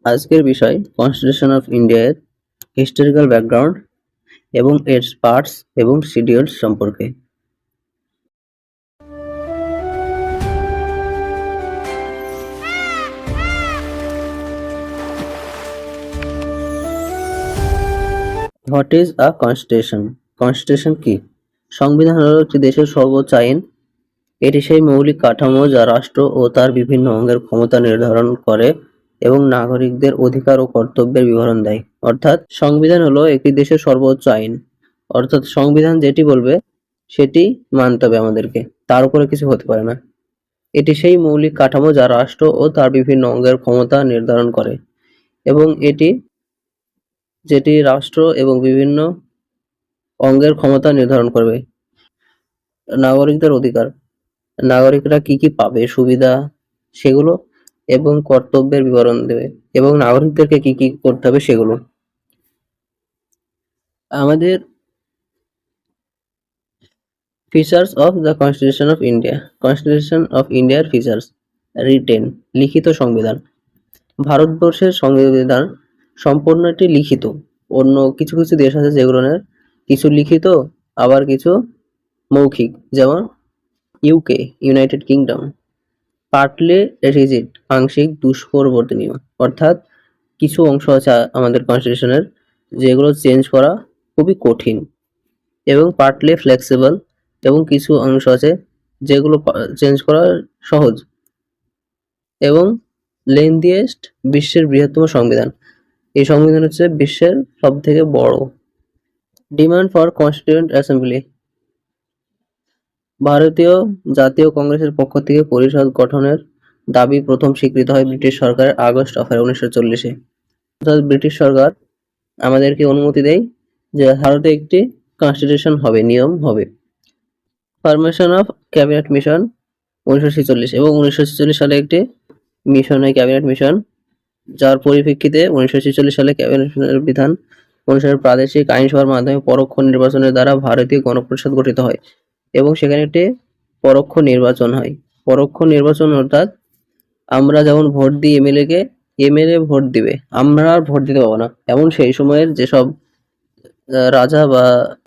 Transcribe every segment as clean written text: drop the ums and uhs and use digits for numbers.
আজকের বিষয় constitution of ইন্ডিয়ার হিস্টোরিক্যাল ব্যাকগ্রাউন্ড এবং এর পার্টস এবং শিডিউলস সম্পর্কে। What is a constitution? Constitution কি? সংবিধান হলো একটি দেশের সর্বোচ্চ আইন। এটি সেই মৌলিক কাঠামো যা রাষ্ট্র ও তার বিভিন্ন অঙ্গের ক্ষমতা নির্ধারণ করে এবং নাগরিকদের অধিকার ও কর্তব্যের বিবরণ দেয়। অর্থাৎ সংবিধান হলো একটি দেশের সর্বোচ্চ আইন। অর্থাৎ সংবিধান যেটি বলবে সেটি মানতে হবে আমাদেরকে, তার উপরে কিছু হতে পারে না। এটি সেই মৌলিক কাঠামো যা রাষ্ট্র ও তার বিভিন্ন অঙ্গের ক্ষমতা নির্ধারণ করে এবং যেটি রাষ্ট্র এবং বিভিন্ন অঙ্গের ক্ষমতা নির্ধারণ করবে। নাগরিকদের অধিকার, নাগরিকরা কি কি পাবে সুবিধা সেগুলো এবং কর্তব্যের বিবরণ দেবে এবং নাগরিকদেরকে কি কি করতে হবে সেগুলো। আমাদের features of the constitution of India. Constitution of ইন্ডিয়ার ফিচার্স: রিটেন, লিখিত সংবিধান। ভারতবর্ষের সংবিধান সম্পূর্ণ একটি লিখিত। অন্য কিছু কিছু দেশ আছে যেগুলোর কিছু লিখিত আবার কিছু মৌখিক, যেমন UK, United kingdom. Partly rigid, আংশিক দুষ্প্রবর্তনীয়, অর্থাৎ কিছু অংশ আছে আমাদের কনস্টিটিউশনের যেগুলো চেঞ্জ করা খুবই কঠিন। এবং পার্টলি ফ্লেক্সিবল, এবং কিছু অংশ আছে যেগুলো চেঞ্জ করা সহজ। এবং লেন্দিয়েস্ট, বিশ্বের বৃহত্তম সংবিধান। এই সংবিধান হচ্ছে বিশ্বের সব থেকে বড়। Demand for constituent assembly. ভারতীয় জাতীয় কংগ্রেসের পক্ষ থেকে পরিষদ গঠনের দাবি প্রথম স্বীকৃত হয় ব্রিটিশ সরকারের আগস্ট 1940-এ। অর্থাৎ ব্রিটিশ সরকার আমাদেরকে অনুমতি দেয় যে ভারতে একটি কনস্টিটিউশন হবে, নিয়ম হবে। ফরমেশন অফ ক্যাবিনেট মিশন 1946, এবং 1946 সালে একটি মিশন হয় ক্যাবিনেট মিশন, যার পরিপ্রেক্ষিতে 1946 সালে ক্যাবিনেট মিশনের বিধান অনুসারে প্রাদেশিক আইনসভার মাধ্যমে পরোক্ষ নির্বাচনের দ্বারা ভারতীয় গণপরিষদ গঠিত হয় এবং সেখানে একটি পরোক্ষ নির্বাচন হয়। পরোক্ষ নির্বাচন অর্থাৎ আমরা যেমন ভোট দিই এমএলএ-কে, এমএলএ ভোট দিবে, আমরা আর ভোট দিতে পারবো না। এমন সেই সময়ের যেসব রাজা বা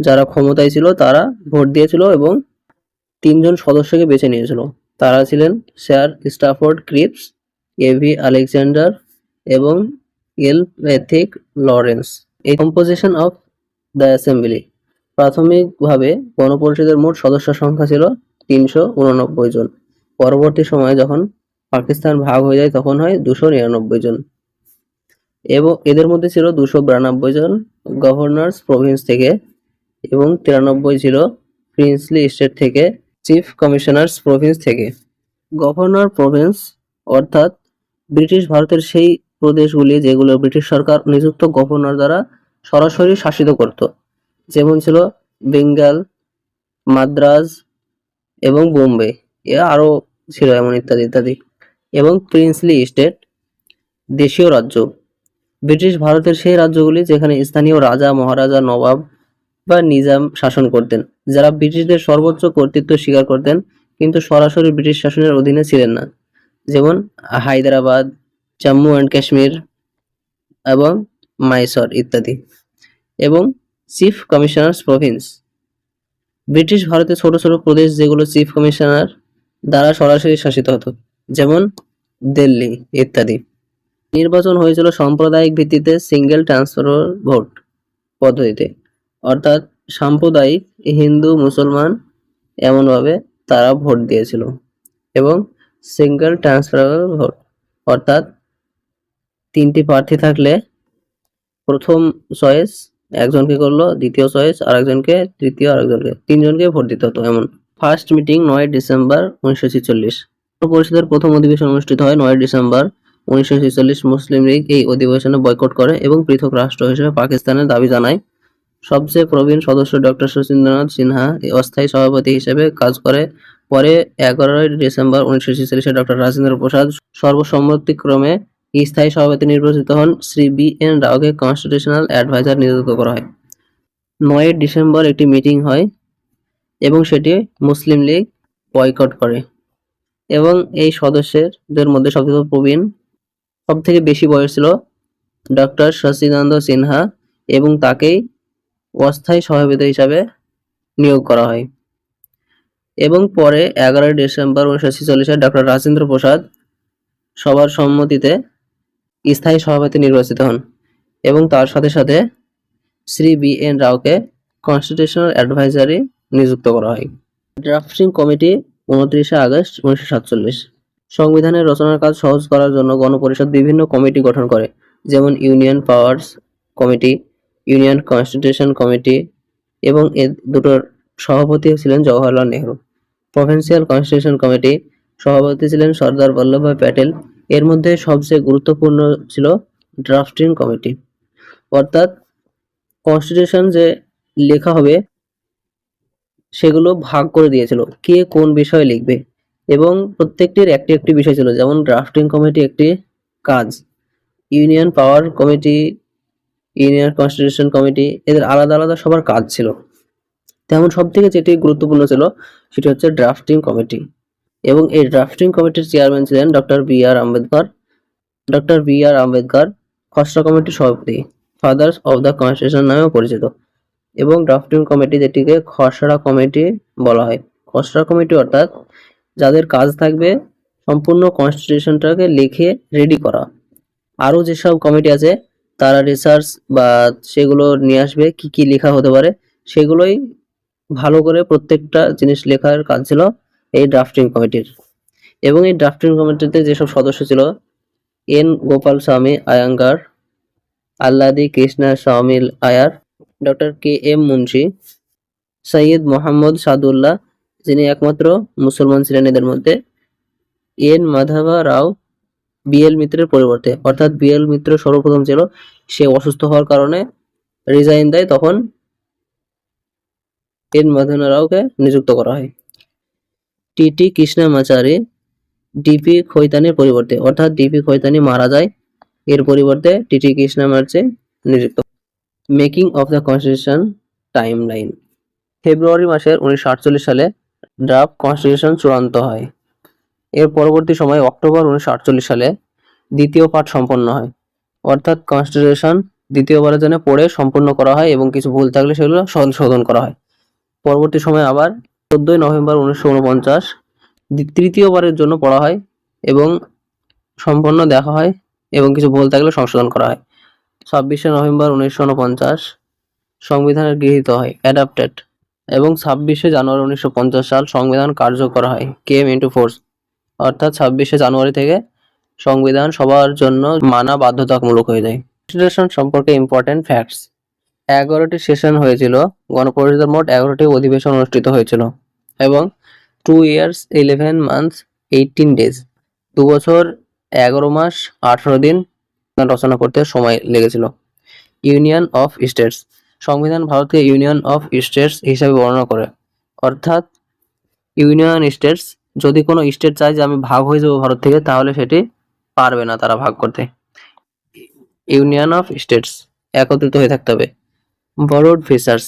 যারা ক্ষমতায় ছিল তারা ভোট দিয়েছিল এবং 3 জন সদস্যকে বেছে নিয়েছিল। তারা ছিলেন sir Stafford Cripps, A V Alexander এবং এলথিক লরেন্স। এই কম্পোজিশন অফ দ্য অ্যাসেম্বলি। প্রাথমিকভাবে গণপরিষদের মোট সদস্য সংখ্যা ছিল 389 জন। পরবর্তী সময়ে যখন পাকিস্তান ভাগ হয়ে যায় তখন হয় 299 জন, এবং এদের মধ্যে ছিল 292 জন গভর্নর্স প্রভিন্স থেকে এবং 93 ছিল প্রিন্সলি স্টেট থেকে, চিফ কমিশনার্স প্রভিন্স থেকে। গভর্নর প্রভিন্স অর্থাৎ ব্রিটিশ ভারতের সেই প্রদেশগুলি যেগুলো ব্রিটিশ সরকার নিযুক্ত গভর্নর দ্বারা সরাসরি শাসিত করত, যেমন ছিল বেঙ্গল, মাদ্রাজ এবং বোম্বে, আরও ছিল এমন ইত্যাদি ইত্যাদি। এবং প্রিন্সলি স্টেট, দেশীয় রাজ্য। ব্রিটিশ ভারতের সেই রাজ্যগুলি যেখানে স্থানীয় রাজা, মহারাজা, নবাব বা নিজাম শাসন করতেন, যারা ব্রিটিশদের সর্বোচ্চ কর্তৃত্ব স্বীকার করতেন কিন্তু সরাসরি ব্রিটিশ শাসনের অধীনে ছিলেন না, যেমন হায়দ্রাবাদ, জম্মু অ্যান্ড কাশ্মীর এবং মাইসর ইত্যাদি। এবং চিফ কমিশনার্স প্রভিন্স, ব্রিটিশ ভারতের ছোট ছোট প্রদেশ যেগুলো চিফ কমিশনার দ্বারা সরাসরি শাসিত হতো, যেমন দিল্লি ইত্যাদি। নির্বাচন হয়েছিল সাম্প্রদায়িক ভিত্তিতে সিঙ্গেল ট্রান্সফার ভোট পদ্ধতিতে, অর্থাৎ সাম্প্রদায়িক হিন্দু মুসলমান এমনভাবে তারা ভোট দিয়েছিল। এবং সিঙ্গেল ট্রান্সফারেবল ভোট, অর্থাৎ 3টি প্রার্থী থাকলে প্রথম চয়েস একজনকে করলো, দ্বিতীয় চয়েস আরেকজনকে, তৃতীয় আরেকজনকে, 3 জনকে ভোট দিতে হতো। এমন ফার্স্ট মিটিং 9 ডিসেম্বর 1946। পরিষদের প্রথম অধিবেশন অনুষ্ঠিত হয় 9 ডিসেম্বর 1946। মুসলিম লীগ এই অধিবেশনে বয়কট করে এবং পৃথক রাষ্ট্র হিসেবে পাকিস্তানের দাবি জানায়। সবচেয়ে প্রবীণ সদস্য ডক্টর শচীন্দ্রনাথ সিনহা অস্থায়ী সভাপতি হিসেবে কাজ করে। পরে 11 ডিসেম্বর 1946 ডক্টর রাজেন্দ্র প্রসাদ সর্বসম্মতিক্রমে স্থায়ী সভাপতি নির্বাচিত হন। শ্রী বি.এন. রাওকে কনস্টিটিউশনাল অ্যাডভাইজার নিযুক্ত করা হয়। 9 ডিসেম্বর একটি মিটিং হয় এবং সেটি মুসলিম লীগ বয়কট করে এবং এই সদস্যদের মধ্যে সবচেয়ে প্রবীণ সব থেকে বেশি বয়স ছিল ডক্টর শশীকান্ত সিনহা এবং তাকেই অস্থায়ী সভাপতি হিসাবে নিয়োগ করা হয়। এবং পরে 11ই ডিসেম্বর 1946-এ ডক্টর রাজেন্দ্র প্রসাদ সবার সম্মতিতে স্থায়ী সভাপতি নির্বাচিত হন এবং তার সাথে সাথে শ্রী বি.এন. রাওকে কনস্টিটিউশনাল অ্যাডভাইজারি নিযুক্ত করা হয়। ড্রাফটিং কমিটি 29শে আগস্ট 1947। সংবিধানের রচনার কাজ সহজ করার জন্য গণপরিষদ বিভিন্ন কমিটি গঠন করে, যেমন union powers committee, union constitution committee, এবং এ দুটোর সভাপতি ছিলেন Jawaharlal Nehru. Provincial constitution committee সভাপতি ছিলেন সর্দার বল্লভভাই প্যাটেল। এর মধ্যে সবচেয়ে গুরুত্বপূর্ণ ছিল ড্রাফটিং কমিটি, অর্থাৎ কনস্টিটিউশন যে লেখা হবে সেগুলো ভাগ করে দিয়েছিল কে কোন বিষয়ে লিখবে, এবং প্রত্যেকটির একটি একটি বিষয় ছিল, যেমন ড্রাফটিং কমিটি একটি কাজ, ইউনিয়ন পাওয়ার কমিটি, ইউনিয়ন কনস্টিটিউশন কমিটি, এদের আলাদা আলাদা সবার কাজ ছিল। তেমন সব থেকে যেটি গুরুত্বপূর্ণ ছিল সেটি হচ্ছে ড্রাফটিং কমিটি, এবং এই ড্রাফটিং কমিটির চেয়ারম্যান ছিলেন doctor B.R.. Ambedkar. Doctor B.R.. Ambedkar খসড়া কমিটির সভাপতি, ফাদার্স অফ দ্য কনস্টিটিউশন নামেও পরিচিত। এবং ড্রাফটিং কমিটি, যেটিকে খসড়া কমিটি বলা হয়, খসড়া কমিটি অর্থাৎ যাদের কাজ থাকবে সম্পূর্ণ কনস্টিটিউশনটাকে লিখে রেডি করা। আরও যেসব কমিটি আছে তারা রিসার্চ বা সেগুলো নিয়ে আসবে কি কি লেখা হতে পারে, সেগুলোই ভালো করে প্রত্যেকটা জিনিস লেখার কাজ ছিল এই ড্রাফটিং কমিটির। এবং এই ড্রাফটিং কমিটিতে যেসব সদস্য ছিল, এন গোপাল স্বামী Ayyangar, Alladi Krishna Swamy Iyer, doctor K M Munshi, Syed Mohammad Saadullah, যিনি একমাত্র মুসলমান ছিলেন এদের মধ্যে, এন মাধবা রাও, বি.এল. মিত্রের পরিবর্তে, অর্থাৎ বি.এল. মিত্র সর্বপ্রথম ছিল, সে অসুস্থ হওয়ার কারণে রিজাইন দেয়, তখন এন মাধবা রাওকে নিযুক্ত করা হয়। টি.টি. কৃষ্ণমাচারী ডিপি খৈতানির পরিবর্তে, অর্থাৎ ডিপি খৈতানি মারা যায়, এর পরিবর্তে টি.টি. কৃষ্ণমাচারী নিযুক্ত। Making of the constitution timeline. February মাসের 1948 সালে ড্রাফট কনস্টিটিউশন চূড়ান্ত হয়। এর পরবর্তী সময় অক্টোবর 1948 সালে দ্বিতীয় পাঠ সম্পন্ন হয়, অর্থাৎ কনস্টিটিউশন দ্বিতীয়বারের জন্য পড়ে সম্পূর্ণ করা হয় এবং কিছু ভুল থাকলে সেগুলো সংশোধন করা হয়। পরবর্তী সময় আবার 14ই নভেম্বর 1949 তৃতীয়বারের জন্য পড়া হয় এবং সম্পূর্ণ দেখা হয় এবং কিছু ভুল থাকলে সংশোধন করা হয়। 26শে নভেম্বর 1949 সংবিধানের গৃহীত হয়, অ্যাডাপ্টেড, এবং 26শে জানুয়ারি 1950 সাল সংবিধান কার্যকর হয়, কেম ইনটু ফোর্স, অর্থাৎ 26শে জানুয়ারি থেকে সংবিধান সবার জন্য মানা বাধ্যতামূলক হয়ে যায়। কনস্টিটিউশন সম্পর্কে ইম্পর্টেন্ট ফ্যাক্টস। 11টি সেশন হয়েছিল, গণপরিষদের মোট 11টি অধিবেশন অনুষ্ঠিত হয়েছিল, এবং 2 years 11 months 18 days, 2 বছর 11 মাস 18 দিন রচনা করতে সময় লেগেছিল। Union of states. সংবিধান ভারতকে ইউনিয়ন অফ স্টেটস হিসাবে বর্ণনা করে, অর্থাৎ ইউনিয়ন স্টেটস, যদি কোনো স্টেট চায় যে আমি ভাগ হয়ে যাবো ভারত থেকে, তাহলে সেটি পারবে না তারা ভাগ করতে। ইউনিয়ন অফ স্টেটস, একত্রিত হয়ে থাকতে হবে। Borrowed features.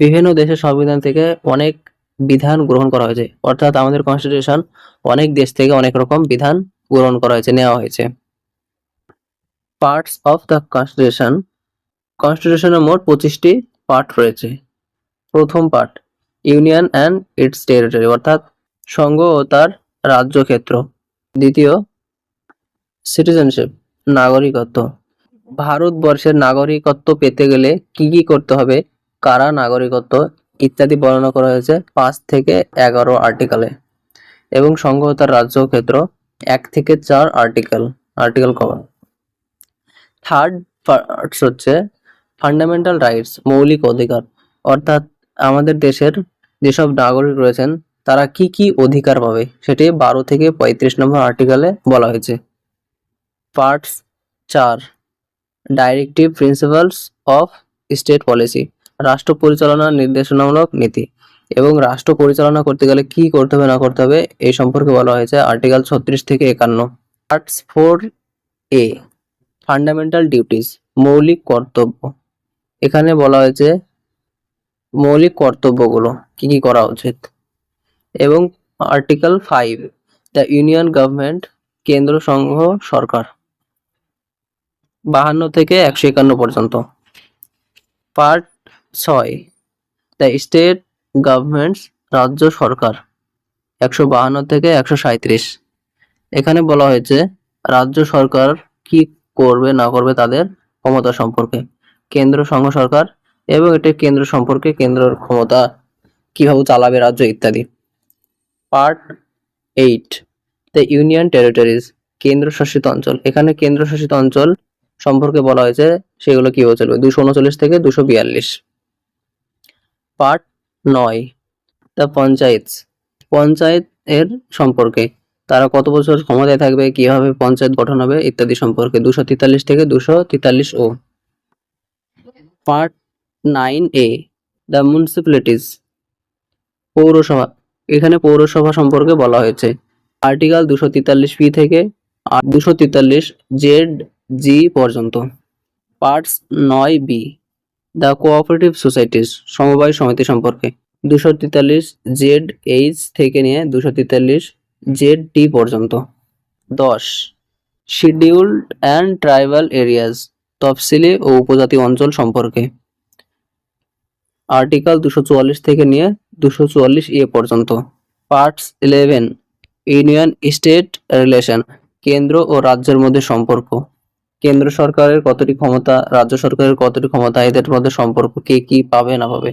বিভিন্ন দেশের সংবিধান থেকে অনেক বিধান গ্রহণ করা হয়েছে, অর্থাৎ আমাদের কনস্টিটিউশন অনেক দেশ থেকে অনেক রকম বিধান গ্রহণ করা হয়েছে, নেওয়া হয়েছে। Parts of the constitution. কনস্টিটিউশনের মোট 25টি পার্ট রয়েছে। প্রথম part, union and its territory, অর্থাৎ সংঘ ও তার রাজ্যক্ষেত্র। দ্বিতীয়, সিটিজেনশিপ, নাগরিকত্ব। ভারতবর্ষের নাগরিকত্ব পেতে গেলে কি কি করতে হবে, কারা নাগরিকত্ব ইত্যাদি বর্ণনা করা হয়েছে 5 থেকে 11 আর্টিকেলে। এবং সংঘ ও তার রাজ্যক্ষেত্র 1 থেকে 4 আর্টিকেল কভার। থার্ড পার্টস হচ্ছে ফান্ডামেন্টাল রাইটস, মৌলিক অধিকার, অর্থাৎ আমাদের দেশের যেসব নাগরিক রয়েছেন তারা কি কি অধিকার পাবে, সেটি 12 থেকে 35 নম্বর আর্টিকেলে বলা হয়েছে। Parts 4, directive principles of state policy, রাষ্ট্র পরিচালনার নির্দেশনামূলক নীতি, এবং রাষ্ট্র পরিচালনা করতে গেলে কি করতে হবে না করতে হবে এই সম্পর্কে বলা হয়েছে আর্টিকেল 36 থেকে 51। পার্টস 4A, ফান্ডামেন্টাল ডিউটিস, মৌলিক কর্তব্য, এখানে বলা হয়েছে মৌলিক কর্তব্যগুলো কি কি করা উচিত। এবং আর্টিকেল 5, দ্য ইউনিয়ন গভর্নমেন্ট, কেন্দ্র সংঘ সরকার, 52 থেকে 151 পর্যন্ত। পার্ট 6, দ্য স্টেট গভর্নমেন্টস, রাজ্য সরকার, 152 থেকে 137। এখানে বলা হয়েছে রাজ্য সরকার কি করবে না করবে তাদের ক্ষমতা সম্পর্কে, কেন্দ্র সংঘ সরকার এবং এটা কেন্দ্র সম্পর্কে, কেন্দ্রের ক্ষমতা কিভাবে চালাবে রাজ্য ইত্যাদি। পার্ট 8, দ্য ইউনিয়ন টেরিটরিজ, কেন্দ্রশাসিত অঞ্চল। এখানে কেন্দ্রশাসিত অঞ্চল সম্পর্কে বলা হয়েছে সেগুলো কিভাবে চলবে, 239 থেকে 242। পার্ট 9, দ্য পঞ্চায়েত, পঞ্চায়েত এর সম্পর্কে, তারা কত বছর ক্ষমতায় থাকবে, কিভাবে পঞ্চায়েত গঠন হবে ইত্যাদি সম্পর্কে, 243 থেকে 243 ও। পার্ট 9A, দ্য মিউনিসিপ্যালিটিজ, পৌরসভা। এখানে পৌরসভা সম্পর্কে বলা হয়েছে আর্টিকেল 243B থেকে 243ZG পর্যন্ত। Parts 9B, the cooperative societies, সমবায় সমিতি সম্পর্কে, 243ZH থেকে নিয়ে 243ZT পর্যন্ত। 10, শিডিউলড অ্যান্ড ট্রাইবাল এরিয়াজ, তফসিলি ও উপজাতি অঞ্চল সম্পর্কে, আর্টিকেল 244 থেকে নিয়ে 244A পর্যন্ত। পার্টস 11, ইউনিয়ন স্টেট রিলেশন, কেন্দ্র ও রাজ্যের মধ্যে সম্পর্ক, কেন্দ্র সরকারের কতটি ক্ষমতা, রাজ্য সরকারের কতটি ক্ষমতা, এদের মধ্যে সম্পর্ক, কে কি পাবে না পাবে,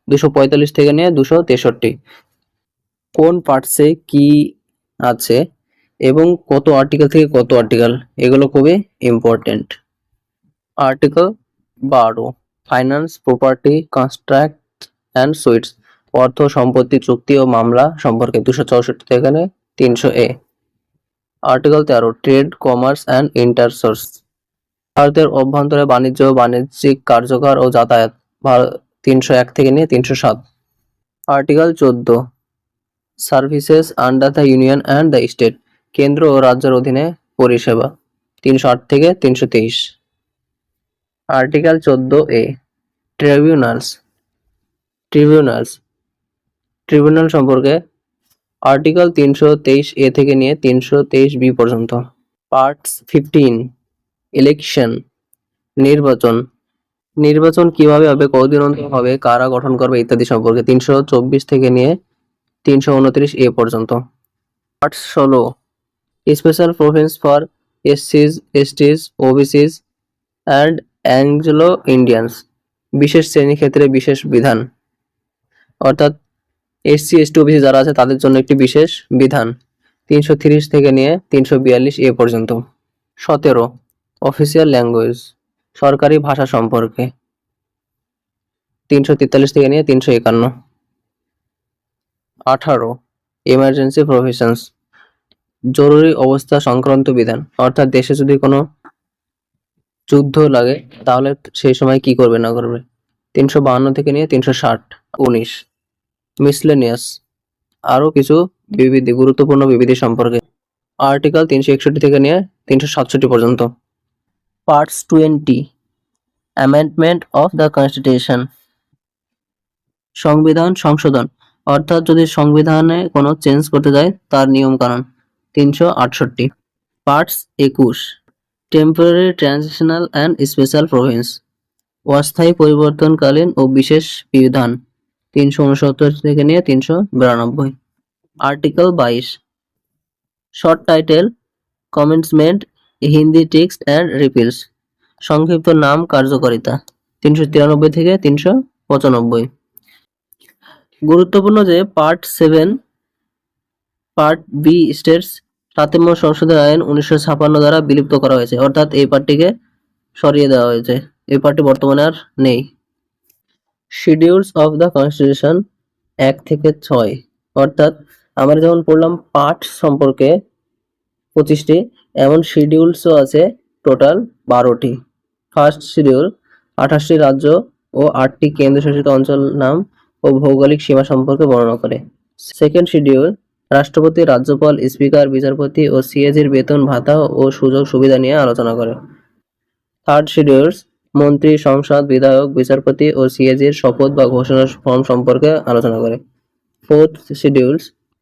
245 থেকে নিয়ে 263। কোন পার্টসে কি আছে এবং কত আর্টিকেল থেকে কত আর্টিকেল, এগুলো খুবই important. Article 12, finance, property, contract and suits, অর্থ, সম্পত্তি, চুক্তি ও মামলা সম্পর্কে, 264 থেকে 300A। Article 13, trade, commerce and intercourse, ভারতের অভ্যন্তরে বাণিজ্য, বাণিজ্যিক কার্যকর ও যাতায়াত, 301 থেকে নিয়ে 307। Article 14, services under the union and the state, কেন্দ্র ও রাজ্যের অধীনে পরিষেবা, 308 থেকে 323। আর্টিকেল 14A, ট্রিবিউনালস, ট্রিবিউনাল সম্পর্কে, আর্টিকেল 323A থেকে নিয়ে 323B পর্যন্ত। পার্টস 15, ইলেকশন, নির্বাচন কিভাবে হবে, কতদিন অন্তর হবে, কারা গঠন করবে ইত্যাদি সম্পর্কে, 324 থেকে নিয়ে 329A পর্যন্ত। পার্টস 16, স্পেশাল প্রভিন্স ফর এসসিজ, STs, OBCs and Anglo Indians, বিশেষ শ্রেণী ক্ষেত্রে বিশেষ বিধান, অর্থাৎ এসসি, এসটি, ওবিসি যারা আছে তাদের জন্য একটি বিশেষ বিধান, 330 থেকে নিয়ে 342A পর্যন্ত। 17, অফিসিয়াল ল্যাঙ্গুয়েজ, সরকারি ভাষা সম্পর্কে, 343 থেকে নিয়ে 351। 18, ইমার্জেন্সি প্রভিশনস, জরুরি অবস্থা সংক্রান্ত বিধান, অর্থাৎ দেশে যদি কোনো যুদ্ধ লাগে তাহলে সেই সময় কি করবে না করবে, 352 থেকে নিয়ে 360। 19, মিসলেনিয়াস, আরো কিছু গুরুত্বপূর্ণ বিবিধি সম্পর্কে, আর্টিকেল 361 থেকে নিয়ে 367 পর্যন্ত। Parts 20, amendment of the constitution, সংবিধান সংশোধন, অর্থাৎ যদি সংবিধানে কোনো চেঞ্জ করতে যায় তার নিয়ম কানুন, 368। Parts 21, temporary, transitional and special province, অস্থায়ী, পরিবর্তনকালীন ও বিশেষ বিধান, 369 থেকে নিয়ে 392। Article 22, short title, commencement, Hindi text and repeals, সংক্ষিপ্ত নাম, কার্যকারিতা, 393 থেকে 395। গুরুত্বপূর্ণ যে পার্ট 7, পার্ট বি স্টেটস, 7ম সংশোধনী আইন 1956 দ্বারা বিলুপ্ত করা হয়েছে, অর্থাৎ এই পার্টটিকে সরিয়ে দেওয়া হয়েছে, এই পার্টটি বর্তমানে আর নেই। শিডিউলস অফ দ্য কনস্টিটিউশন 1 থেকে 6, অর্থাৎ আমরা যেমন পড়লাম পার্ট সম্পর্কে 25টি, এমন শিডিউলসও আছে টোটাল 12টি। ফার্স্ট শিডিউল 28টি রাজ্য ও 8টি কেন্দ্রশাসিত অঞ্চল নাম ও ভৌগোলিক সীমা সম্পর্কে বর্ণনা করে। সেকেন্ড শিডিউল রাষ্ট্রপতি, রাজ্যপাল, স্পিকার, বিচারপতি ও সিএজির বেতন, ভাতা ও সুযোগ সুবিধা নিয়ে আলোচনা করে। থার্ড শিডিউল মন্ত্রী, সংসদ, বিধায়ক, বিচারপতি ও সিএজির শপথ বা ঘোষণা ফর্ম সম্পর্কে আলোচনা করে। ফোর্থ শিডিউল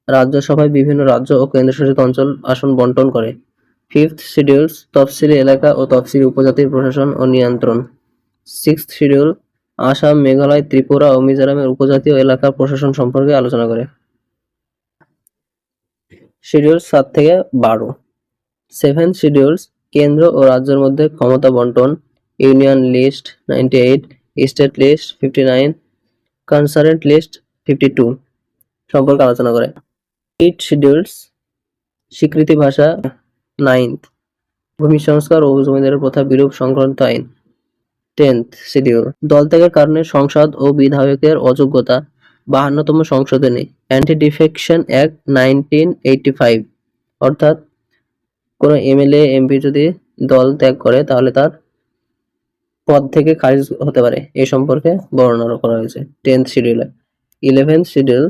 রাজ্যসভায় বিভিন্ন রাজ্য ও কেন্দ্রশাসিত অঞ্চল আসন বন্টন করে। 5th শিডিউলস তফসিলি এলাকা ও তফসিলি উপজাতির প্রশাসন ও নিয়ন্ত্রণ। 6th শিডিউল আসাম, মেঘালয়, ত্রিপুরা ও মিজোরামের উপজাতীয় এলাকার প্রশাসন সম্পর্কে আলোচনা করে। শিডিউল 7 থেকে 12। 7th শিডিউলস কেন্দ্র ও রাজ্যের মধ্যে ক্ষমতা বন্টন, union list 98, state list 59, concurrent list 52 সম্পর্কে আলোচনা করে। 8 শিডিউলস স্বীকৃতি ভাষা 9th, ভূমি সংস্কার ও জমিদারের প্রথা বিরূপ সংক্রান্ত আইন। 10th শিডিউল দল ত্যাগের কারণে সংসদ ও বিধায়কের অযোগ্যতা 52তম সংশোধনী, অ্যান্টি ডিফেকশন অ্যাক্ট 1985, অর্থাৎ কোনো এমএলএ এমপি যদি দল ত্যাগ করে তাহলে তার পদ থেকে খারিজ হতে পারে, এই সম্পর্কে বর্ণনা করা হয়েছে 10th শিডিউলে। 11th শিডিউল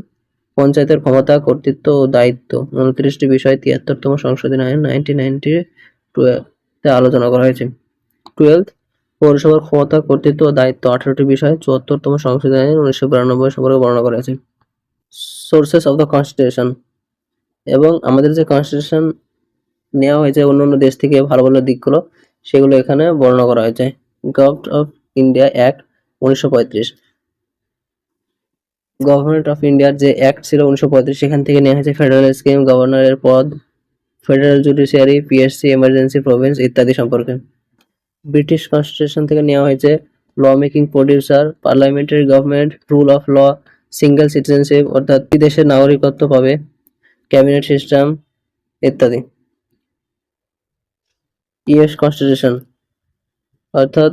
পঞ্চায়েতের ক্ষমতা, কর্তৃত্ব ও দায়িত্ব 29টি বিষয় 73তম সংশোধনী আইন 1992 আলোচনা করা হয়েছে। 12th পৌরসভার ক্ষমতা, কর্তৃত্ব ও দায়িত্ব 18টি বিষয় 74তম সংশোধনী আইন 1992 সম্পর্কে বর্ণনা করা হয়েছে। সোর্সেস অফ দ্য কনস্টিটিউশন, এবং আমাদের যে কনস্টিটিউশন নেওয়া হয়েছে অন্য অন্য দেশ থেকে ভালো ভালো দিকগুলো সেগুলো এখানে বর্ণনা করা হয়েছে। Government of India act 1935, government of ইন্ডিয়ার যে অ্যাক্ট ছিল 1935 সেখান থেকে নেওয়া হয়েছে ফেডারেল স্কিম, গভর্নরের পদ, federal judiciary, PSC, emergency, province ইত্যাদি সম্পর্কে। ব্রিটিশ কনস্টিটিউশন থেকে নেওয়া হয়েছে law making procedure, parliamentary government, rule of law, single citizenship অর্থাৎ দেশের নাগরিকত্ব পাবে, ক্যাবিনেট সিস্টেম ইত্যাদি। ইউএস কনস্টিটিউশন অর্থাৎ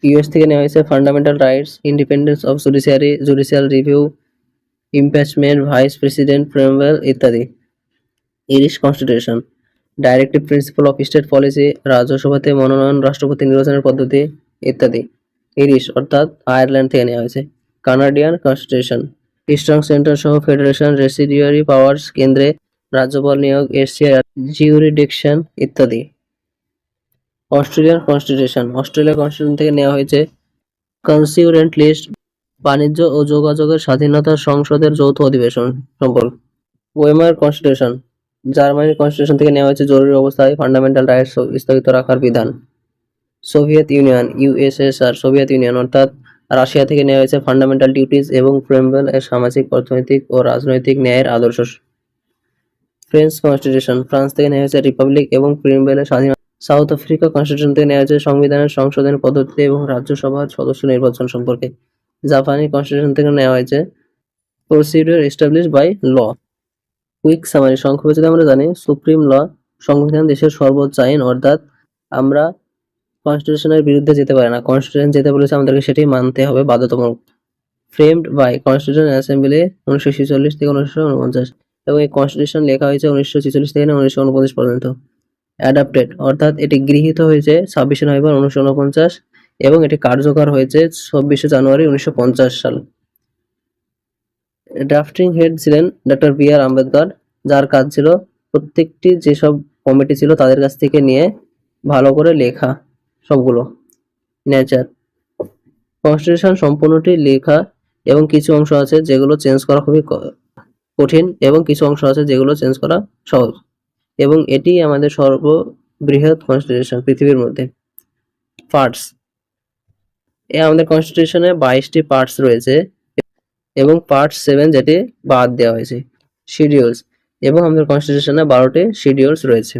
ইউএস থেকে নেওয়া হয়েছে fundamental rights, independence of judiciary, judicial review, impeachment, vice president preamble ইত্যাদি। Irish constitution directive principle of state policy, রাজ্যসভাতে মনোনয়ন, রাষ্ট্রপতি নির্বাচনের পদ্ধতি ইত্যাদি। ইরিশ অর্থাৎ আয়ারল্যান্ড থেকে নেওয়া হয়েছে। কানাডিয়ান কনস্টিটিউশন স্ট্রং সেন্টার সহ ফেডারেশন, রেসিডিয়ারি পাওয়ার্স, কেন্দ্রে রাজ্যপাল নিয়োগ, এশিয়ার জিউরিডিকশন ইত্যাদি। অস্ট্রেলিয়ান কনস্টিটিউশন অস্ট্রেলিয়া কনস্টিটিউশন থেকে নেওয়া হয়েছে কনস্টিটিউয়েন্ট লিস্ট, বাণিজ্য ও যোগাযোগের স্বাধীনতা, সংসদের যৌথ অধিবেশন সম্পর্ক। ওয়েমার কনস্টিটিউশন জার্মানির কনস্টিটিউশন থেকে নেওয়া হয়েছে জরুরি অবস্থায় ফান্ডামেন্টাল রাইটস স্থগিত রাখার বিধান। Soviet union USSR Soviet union অর্থাৎ রাশিয়া থেকে নেওয়া হয়েছে ফান্ডামেন্টাল ডিউটিজ এবং প্রিয়াম্বল এর সামাজিক, অর্থনৈতিক ও রাজনৈতিক ন্যায়ের আদর্শ। ফ্রেঞ্চ কনস্টিটিউশন ফ্রান্স থেকে নেওয়া হয়েছে রিপাবলিক এবং প্রিয়াম্বলের স্বাধীনতা। সাউথ আফ্রিকা কনস্টিটিউশন থেকে নেওয়া হয়েছে সংবিধানের সংশোধনের পদ্ধতি এবং রাজ্যসভার সদস্য নির্বাচন সম্পর্কে। জাপানি কনস্টিটিউশন থেকে নেওয়া হয়েছে procedure established by law. Quick summary সংক্ষেপে যদি আমরা জানি, সুপ্রিম ল সংবিধান দেশের সর্বোচ্চ আইন, অর্থাৎ আমরা কনস্টিটিউশনের বিরুদ্ধে যেতে পারি না, কনস্টিটিউশন যেতে বলেছে আমাদেরকে সেটাই মানতে হবে বাধ্যতামূলক। ফ্রেমড বাই কনস্টিটিউশন অ্যাসেম্বলি 1946 থেকে 1949, এবং এই কনস্টিটিউশন লেখা হয়েছে 1946 থেকে 1949 পর্যন্ত। অ্যাডাপ্টেড অর্থাৎ এটি গৃহীত হয়েছে 26 নভেম্বর 1949 এবং এটি কার্যকর হয়েছে 26 জানুয়ারি 1950 সাল। ড্রাফটিং হেড ছিলেন ডক্টর বি আর আম্বেদকর, যার কাজ ছিল প্রত্যেকটি যেসব কমিটি ছিল তাদের কাছ থেকে নিয়ে ভালো করে লেখা সবগুলো। নেচার কনস্টিটিউশন সম্পূর্ণটি লেখা এবং কিছু অংশ আছে যেগুলো চেঞ্জ করা খুবই কঠিন এবং কিছু অংশ আছে যেগুলো চেঞ্জ করা সহজ, এবং এটি আমাদের সর্ববৃহৎ কনস্টিটিউশন পৃথিবীর মধ্যে। পার্টস আমাদের কনস্টিটিউশনে 22টি পার্টস রয়েছে এবং পার্ট 7 যেটি বাদ দেওয়া হয়েছে। শিডিউলস এবং আমাদের কনস্টিটিউশনে 12টি শিডিউলস রয়েছে।